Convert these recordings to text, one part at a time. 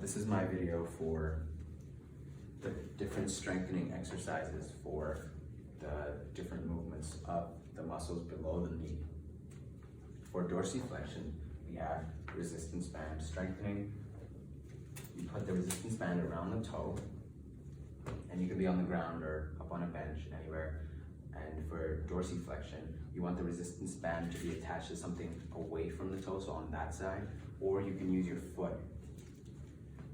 this is my video for the different strengthening exercises for the different movements of the muscles below the knee. For dorsiflexion, we have resistance band strengthening. You put the resistance band around the toe, and you can be on the ground or up on a bench, anywhere. And for dorsiflexion, you want the resistance band to be attached to something away from the toe, so on that side, or you can use your foot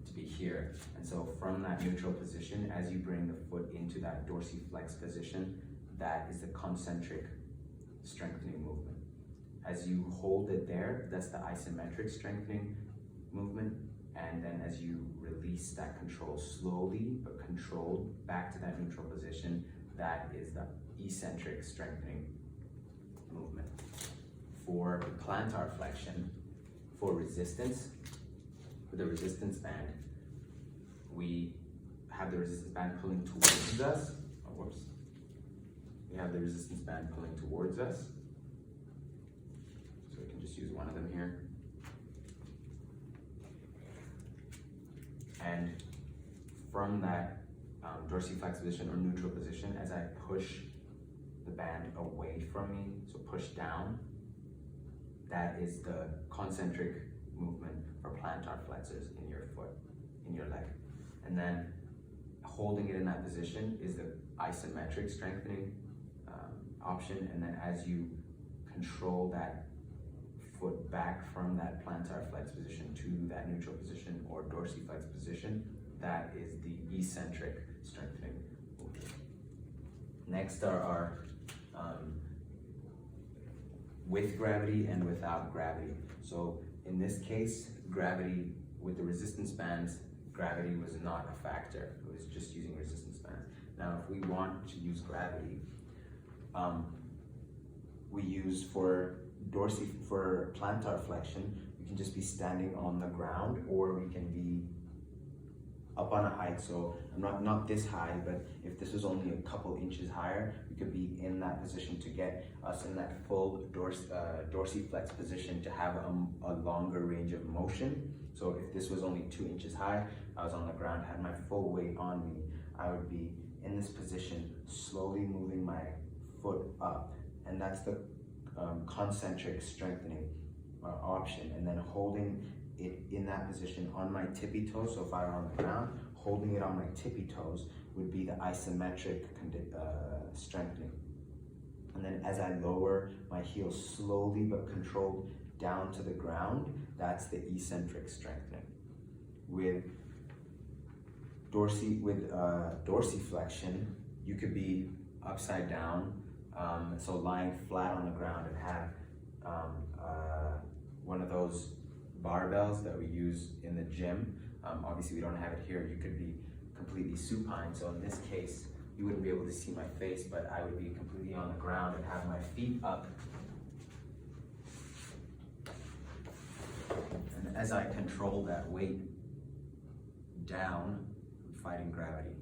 to be here. And so from that neutral position, as you bring the foot into that dorsiflex position, that is the concentric strengthening movement. As you hold it there, that's the isometric strengthening movement. And then as you release that control slowly but controlled back to that neutral position, that is the eccentric strengthening movement. For plantar flexion, for resistance, with the resistance band, we have the resistance band pulling towards us. Oh, whoops. We have the resistance band pulling towards us. So we can just use one of them here. And from that dorsiflex position or neutral position, as I push the band away from me, so push down, that is the concentric movement for plantar flexors in your foot, in your leg. And then holding it in that position is the isometric strengthening option. And then as you control that foot back from that plantar flex position to that neutral position or dorsiflex position, that is the eccentric strengthening movement. Next are our with gravity and without gravity. So in this case, gravity with the resistance bands, gravity was not a factor. It was just using resistance bands. Now, if we want to use gravity, we use for plantar flexion, we can just be standing on the ground, or we can be up on a height. So not this high, but if this was only a couple inches higher, we could be in that position to get us in that full dorsiflex position to have a longer range of motion. So if this was only 2 inches high, I was on the ground, had my full weight on me, I would be in this position, slowly moving my foot up. And that's the concentric strengthening option. And then holding it in that position on my tippy toes. So if I were on the ground, holding it on my tippy toes would be the isometric strengthening. And then as I lower my heel slowly but controlled down to the ground, that's the eccentric strengthening. With dorsiflexion, you could be upside down, so lying flat on the ground, and have one of those barbells that we use in the gym. Obviously we don't have it here. You could be completely supine. So in this case, you wouldn't be able to see my face, but I would be completely on the ground and have my feet up. And as I control that weight down, I'm fighting gravity.